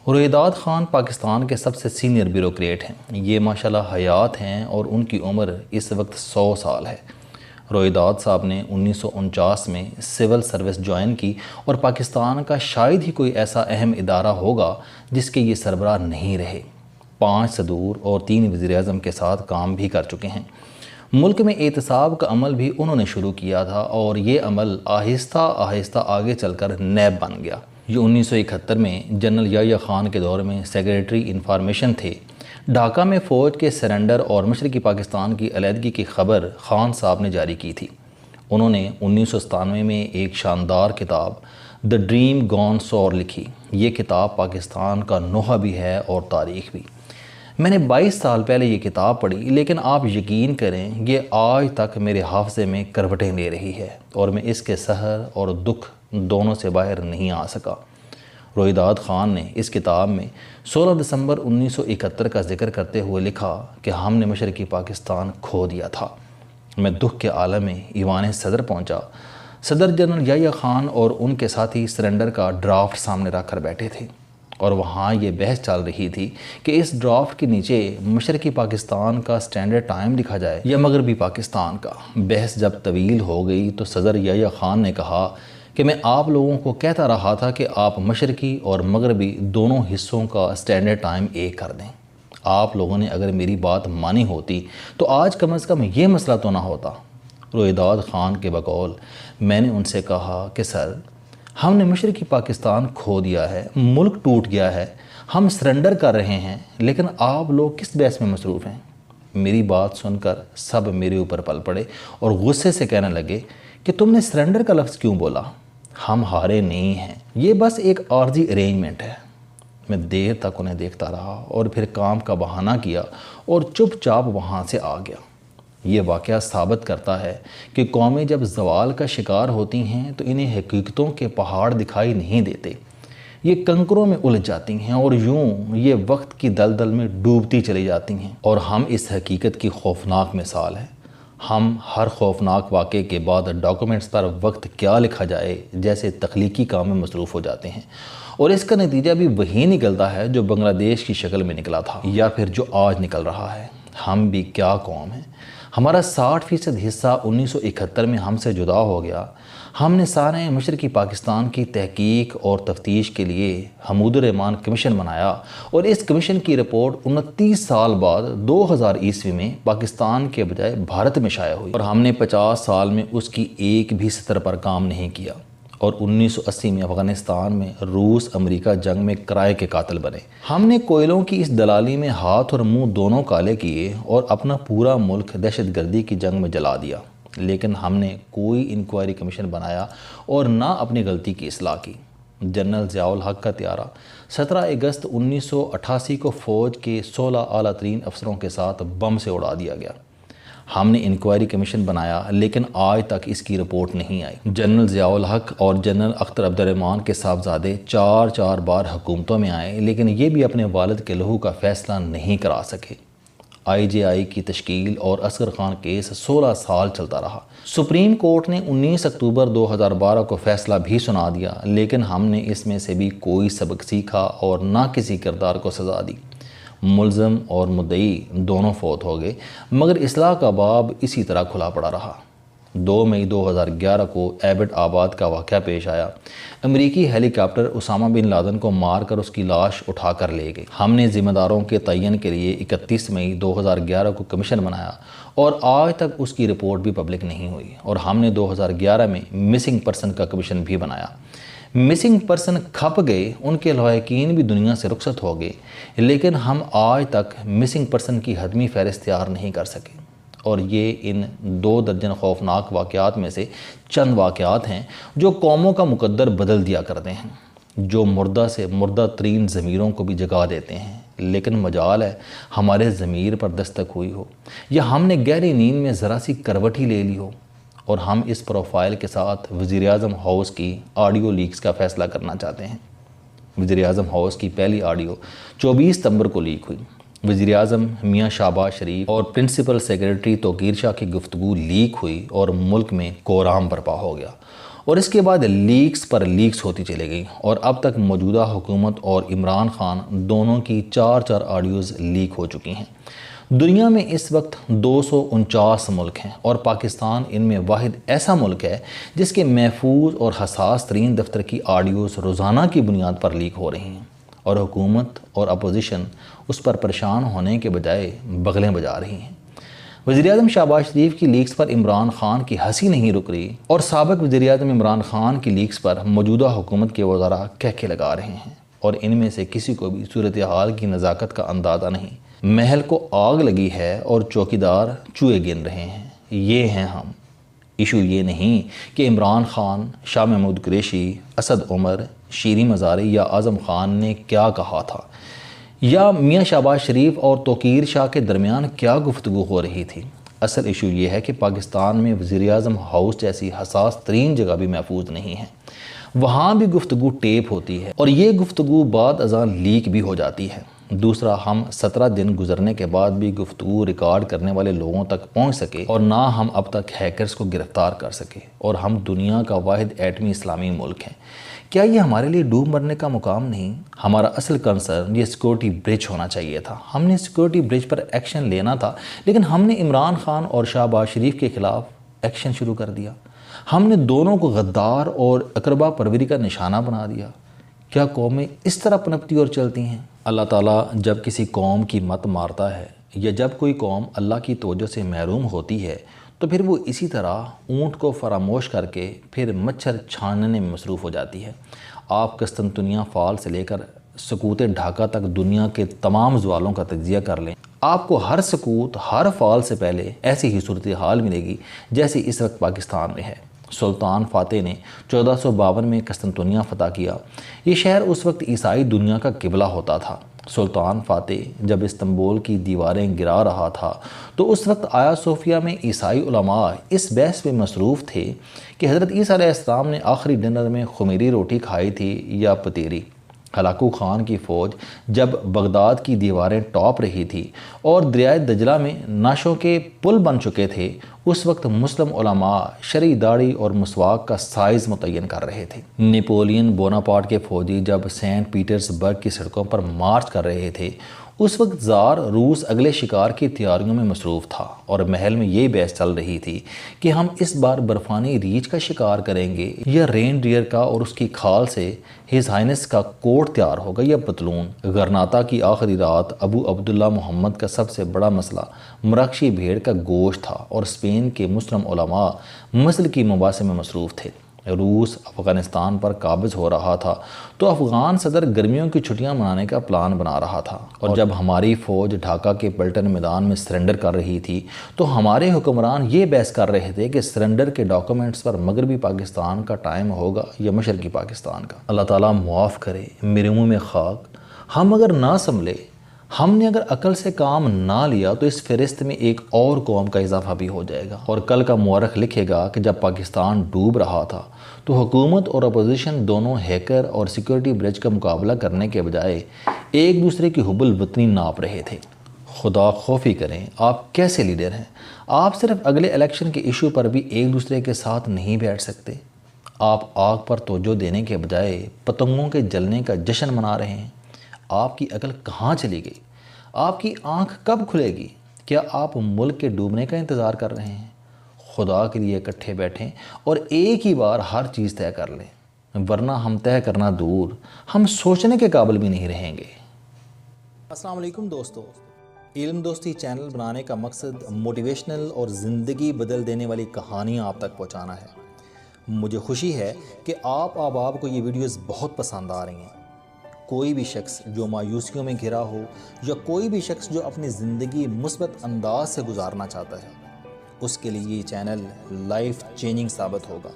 رویداد خان پاکستان کے سب سے senior bureaucrat ہیں۔ یہ ماشاءاللہ حیات ہیں اور ان کی عمر اس وقت 100 سال ہے۔ رویداد صاحب نے 1949 میں سول سروس جوائن کی اور پاکستان کا شاید ہی کوئی ایسا اہم ادارہ ہوگا جس کے یہ سربراہ نہیں رہے۔ 5 صدور اور 3 وزیر اعظم کے ساتھ کام بھی کر چکے ہیں۔ ملک میں احتساب کا عمل بھی انہوں نے شروع کیا تھا اور یہ عمل آہستہ آہستہ آگے چل کر نیب بن گیا۔ یہ 1971 میں جنرل یحییٰ خان کے دور میں سیکریٹری انفارمیشن تھے۔ ڈھاکہ میں فوج کے سرنڈر اور مشرقی پاکستان کی علیحدگی کی خبر خان صاحب نے جاری کی تھی۔ انہوں نے 1997 میں ایک شاندار کتاب دی ڈریم گون سور لکھی۔ یہ کتاب پاکستان کا نوحہ بھی ہے اور تاریخ بھی۔ میں نے 22 سال پہلے یہ کتاب پڑھی، لیکن آپ یقین کریں یہ آج تک میرے حافظے میں کروٹیں لے رہی ہے اور میں اس کے سحر اور دکھ دونوں سے باہر نہیں آ سکا۔ رویداد خان نے اس کتاب میں 16 دسمبر 1971 کا ذکر کرتے ہوئے لکھا کہ ہم نے مشرقی پاکستان کھو دیا تھا۔ میں دکھ کے عالم میں ایوان صدر پہنچا۔ صدر جنرل یحییٰ خان اور ان کے ساتھی سرنڈر کا ڈرافٹ سامنے رکھ کر بیٹھے تھے اور وہاں یہ بحث چل رہی تھی کہ اس ڈرافٹ کے نیچے مشرقی پاکستان کا سٹینڈرڈ ٹائم لکھا جائے یا مغربی پاکستان کا۔ بحث جب طویل ہو گئی تو صدر یحییٰ خان نے کہا کہ میں آپ لوگوں کو کہتا رہا تھا کہ آپ مشرقی اور مغربی دونوں حصوں کا سٹینڈرڈ ٹائم ایک کر دیں۔ آپ لوگوں نے اگر میری بات مانی ہوتی تو آج کم از کم یہ مسئلہ تو نہ ہوتا۔ رویداد خان کے بقول میں نے ان سے کہا کہ سر، ہم نے مشرقی پاکستان کھو دیا ہے، ملک ٹوٹ گیا ہے، ہم سرنڈر کر رہے ہیں، لیکن آپ لوگ کس بحث میں مصروف ہیں؟ میری بات سن کر سب میرے اوپر پل پڑے اور غصے سے کہنے لگے کہ تم نے سرنڈر کا لفظ کیوں بولا؟ ہم ہارے نہیں ہیں، یہ بس ایک عارضی ارینجمنٹ ہے۔ میں دیر تک انہیں دیکھتا رہا اور پھر کام کا بہانہ کیا اور چپ چاپ وہاں سے آ گیا۔ یہ واقعہ ثابت کرتا ہے کہ قومیں جب زوال کا شکار ہوتی ہیں تو انہیں حقیقتوں کے پہاڑ دکھائی نہیں دیتے، یہ کنکروں میں الجھ جاتی ہیں اور یوں یہ وقت کی دلدل میں ڈوبتی چلی جاتی ہیں۔ اور ہم اس حقیقت کی خوفناک مثال ہیں۔ ہم ہر خوفناک واقعے کے بعد ڈاکومنٹس پر وقت کیا لکھا جائے جیسے تخلیقی کام میں مصروف ہو جاتے ہیں، اور اس کا نتیجہ بھی وہی نکلتا ہے جو بنگلہ دیش کی شکل میں نکلا تھا یا پھر جو آج نکل رہا ہے۔ ہم بھی کیا قوم ہیں۔ ہمارا 60% حصہ 1971 میں ہم سے جدا ہو گیا۔ ہم نے سارے مشرقی پاکستان کی تحقیق اور تفتیش کے لیے حمود الرحمن کمیشن بنایا اور اس کمیشن کی رپورٹ 29 سال بعد 2000 عیسوی میں پاکستان کے بجائے بھارت میں شائع ہوئی، اور ہم نے 50 سال میں اس کی ایک بھی سطر پر کام نہیں کیا، اور 1980 میں افغانستان میں روس امریکہ جنگ میں کرائے کے قاتل بنے۔ ہم نے کوئلوں کی اس دلالی میں ہاتھ اور منہ دونوں کالے کیے اور اپنا پورا ملک دہشت گردی کی جنگ میں جلا دیا، لیکن ہم نے کوئی انکوائری کمیشن بنایا اور نہ اپنی غلطی کی اصلاح کی۔ جنرل ضیاء الحق کا طیارہ 17 اگست 1988 کو فوج کے 16 اعلیٰ ترین افسروں کے ساتھ بم سے اڑا دیا گیا۔ ہم نے انکوائری کمیشن بنایا لیکن آج تک اس کی رپورٹ نہیں آئی۔ جنرل ضیاء الحق اور جنرل اختر عبد الرحمن کے صاحبزادے 4 بار حکومتوں میں آئے لیکن یہ بھی اپنے والد کے لہو کا فیصلہ نہیں کرا سکے۔ IJI کی تشکیل اور اصغر خان کیس 16 سال چلتا رہا۔ سپریم کورٹ نے 19 اکتوبر 2012 کو فیصلہ بھی سنا دیا، لیکن ہم نے اس میں سے بھی کوئی سبق سیکھا اور نہ کسی کردار کو سزا دی۔ ملزم اور مدعی دونوں فوت ہو گئے، مگر اصلاح کا باب اسی طرح کھلا پڑا رہا۔ 2 مئی 2011 کو ایبٹ آباد کا واقعہ پیش آیا۔ امریکی ہیلی کاپٹر اسامہ بن لادن کو مار کر اس کی لاش اٹھا کر لے گئے۔ ہم نے ذمہ داروں کے تعین کے لیے 31 مئی 2011 کو کمیشن بنایا اور آج تک اس کی رپورٹ بھی پبلک نہیں ہوئی، اور ہم نے 2011 میں مسنگ پرسن کا کمیشن بھی بنایا۔ مسنگ پرسن کھپ گئے، ان کے لواحقین بھی دنیا سے رخصت ہو گئے، لیکن ہم آج تک مسنگ پرسن کی حتمی فہرست تیار نہیں کر سکے، اور یہ ان 2 درجن خوفناک واقعات میں سے چند واقعات ہیں جو قوموں کا مقدر بدل دیا کرتے ہیں، جو مردہ سے مردہ ترین ضمیروں کو بھی جگا دیتے ہیں، لیکن مجال ہے ہمارے ضمیر پر دستک ہوئی ہو یا ہم نے گہری نیند میں ذرا سی کروٹ ہی لے لی ہو، اور ہم اس پروفائل کے ساتھ وزیر اعظم ہاؤس کی آڈیو لیکس کا فیصلہ کرنا چاہتے ہیں۔ وزیر اعظم ہاؤس کی پہلی آڈیو 24 ستمبر کو لیک ہوئی۔ وزیر اعظم میاں شہباز شریف اور پرنسپل سیکریٹری توقیر شاہ کی گفتگو لیک ہوئی اور ملک میں کوہرام برپا ہو گیا، اور اس کے بعد لیکس پر لیکس ہوتی چلی گئی اور اب تک موجودہ حکومت اور عمران خان دونوں کی 4 آڈیوز لیک ہو چکی ہیں۔ دنیا میں اس وقت 249 ملک ہیں اور پاکستان ان میں واحد ایسا ملک ہے جس کے محفوظ اور حساس ترین دفتر کی آڈیوز روزانہ کی بنیاد پر لیک ہو رہی ہیں اور حکومت اور اپوزیشن اس پر پریشان ہونے کے بجائے بغلیں بجا رہی ہیں۔ وزیراعظم شہباز شریف کی لیکس پر عمران خان کی ہنسی نہیں رک رہی اور سابق وزیراعظم عمران خان کی لیکس پر موجودہ حکومت کے وزراء کہکے لگا رہے ہیں اور ان میں سے کسی کو بھی صورتحال کی نزاکت کا اندازہ نہیں۔ محل کو آگ لگی ہے اور چوکیدار چوہے گن رہے ہیں، یہ ہیں ہم۔ ایشو یہ نہیں کہ عمران خان، شاہ محمود قریشی، اسد عمر، شیریں مزاری یا اعظم خان نے کیا کہا تھا یا میاں شہباز شریف اور توقیر شاہ کے درمیان کیا گفتگو ہو رہی تھی۔ اصل ایشو یہ ہے کہ پاکستان میں وزیراعظم ہاؤس جیسی حساس ترین جگہ بھی محفوظ نہیں ہے، وہاں بھی گفتگو ٹیپ ہوتی ہے اور یہ گفتگو بعد ازاں لیک بھی ہو جاتی ہے۔ دوسرا، ہم 17 دن گزرنے کے بعد بھی گفتگو ریکارڈ کرنے والے لوگوں تک پہنچ سکے اور نہ ہم اب تک ہیکرز کو گرفتار کر سکے اور ہم دنیا کا واحد ایٹمی اسلامی ملک ہیں۔ کیا یہ ہمارے لیے ڈوب مرنے کا مقام نہیں؟ ہمارا اصل کنسرن یہ سیکورٹی برج ہونا چاہیے تھا۔ ہم نے سیکورٹی برج پر ایکشن لینا تھا، لیکن ہم نے عمران خان اور شہباز شریف کے خلاف ایکشن شروع کر دیا۔ ہم نے دونوں کو غدار اور اقربا پروری کا نشانہ بنا دیا۔ کیا قومیں اس طرح پنپتی اور چلتی ہیں؟ اللہ تعالیٰ جب کسی قوم کی مت مارتا ہے یا جب کوئی قوم اللہ کی توجہ سے محروم ہوتی ہے تو پھر وہ اسی طرح اونٹ کو فراموش کر کے پھر مچھر چھاننے میں مصروف ہو جاتی ہے۔ آپ قسطنطنیہ فال سے لے کر سقوط ڈھاکہ تک دنیا کے تمام زوالوں کا تجزیہ کر لیں، آپ کو ہر سقوط، ہر فال سے پہلے ایسی ہی صورتحال ملے گی جیسی اس وقت پاکستان میں ہے۔ سلطان فاتح نے 1452 میں قسطنطنیہ فتح کیا۔ یہ شہر اس وقت عیسائی دنیا کا قبلہ ہوتا تھا۔ سلطان فاتح جب استنبول کی دیواریں گرا رہا تھا تو اس وقت آیا صوفیہ میں عیسائی علماء اس بحث میں مصروف تھے کہ حضرت عیسیٰ علیہ السلام نے آخری ڈنر میں خمیری روٹی کھائی تھی یا پتیری۔ ہلاکو خان کی فوج جب بغداد کی دیواریں ٹاپ رہی تھی اور دریائے دجلہ میں نعشوں کے پل بن چکے تھے، اس وقت مسلم علماء شرعی داڑھی اور مسواک کا سائز متعین کر رہے تھے۔ نیپولین بوناپارٹ کے فوجی جب سینٹ پیٹرز برگ کی سڑکوں پر مارچ کر رہے تھے، اس وقت زار روس اگلے شکار کی تیاریوں میں مصروف تھا اور محل میں یہ بحث چل رہی تھی کہ ہم اس بار برفانی ریچھ کا شکار کریں گے یا رین ڈیئر کا اور اس کی کھال سے ہز ہائنس کا کوٹ تیار ہوگا یا پتلون۔ غرناطہ کی آخری رات ابو عبداللہ محمد کا سب سے بڑا مسئلہ مراکشی بھیڑ کا گوشت تھا اور اسپین کے مسلم علماء مسل کی مباحثے میں مصروف تھے۔ روس افغانستان پر قابض ہو رہا تھا تو افغان صدر گرمیوں کی چھٹیاں منانے کا پلان بنا رہا تھا اور جب ہماری فوج ڈھاکہ کے پلٹن میدان میں سرنڈر کر رہی تھی تو ہمارے حکمران یہ بحث کر رہے تھے کہ سرنڈر کے ڈاکومنٹس پر مغربی پاکستان کا ٹائم ہوگا یا مشرقی پاکستان کا۔ اللہ تعالیٰ معاف کرے، میرے منہ میں خاک۔ ہم اگر نہ سنبھلے، ہم نے اگر عقل سے کام نہ لیا تو اس فہرست میں ایک اور قوم کا اضافہ بھی ہو جائے گا اور کل کا مورخ لکھے گا کہ جب پاکستان ڈوب رہا تھا تو حکومت اور اپوزیشن دونوں ہیکر اور سیکورٹی برج کا مقابلہ کرنے کے بجائے ایک دوسرے کی حب الوطنی ناپ رہے تھے۔ خدا خوفی کریں، آپ کیسے لیڈر ہیں؟ آپ صرف اگلے الیکشن کے ایشو پر بھی ایک دوسرے کے ساتھ نہیں بیٹھ سکتے۔ آپ آگ پر توجہ دینے کے بجائے پتنگوں کے جلنے کا جشن منا رہے ہیں۔ آپ کی عقل کہاں چلی گئی؟ آپ کی آنکھ کب کھلے گی؟ کیا آپ ملک کے ڈوبنے کا انتظار کر رہے ہیں؟ خدا کے لیے اکٹھے بیٹھیں اور ایک ہی بار ہر چیز طے کر لیں، ورنہ ہم طے کرنا دور، ہم سوچنے کے قابل بھی نہیں رہیں گے۔ السلام علیکم دوستو، علم دوستی چینل بنانے کا مقصد موٹیویشنل اور زندگی بدل دینے والی کہانیاں آپ تک پہنچانا ہے۔ مجھے خوشی ہے کہ آپ احباب کو یہ ویڈیوز بہت پسند آ رہی ہیں۔ کوئی بھی شخص جو مایوسیوں میں گھرا ہو یا کوئی بھی شخص جو اپنی زندگی مثبت انداز سے گزارنا چاہتا ہے، اس کے لیے یہ چینل لائف چینجنگ ثابت ہوگا۔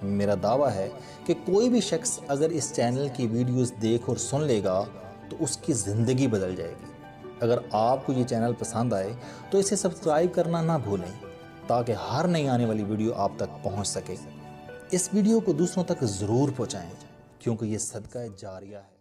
میرا دعویٰ ہے کہ کوئی بھی شخص اگر اس چینل کی ویڈیوز دیکھ اور سن لے گا تو اس کی زندگی بدل جائے گی۔ اگر آپ کو یہ چینل پسند آئے تو اسے سبسکرائب کرنا نہ بھولیں تاکہ ہر نئی آنے والی ویڈیو آپ تک پہنچ سکے۔ اس ویڈیو کو دوسروں تک ضرور پہنچائیں کیونکہ یہ صدقہ جاریہ ہے۔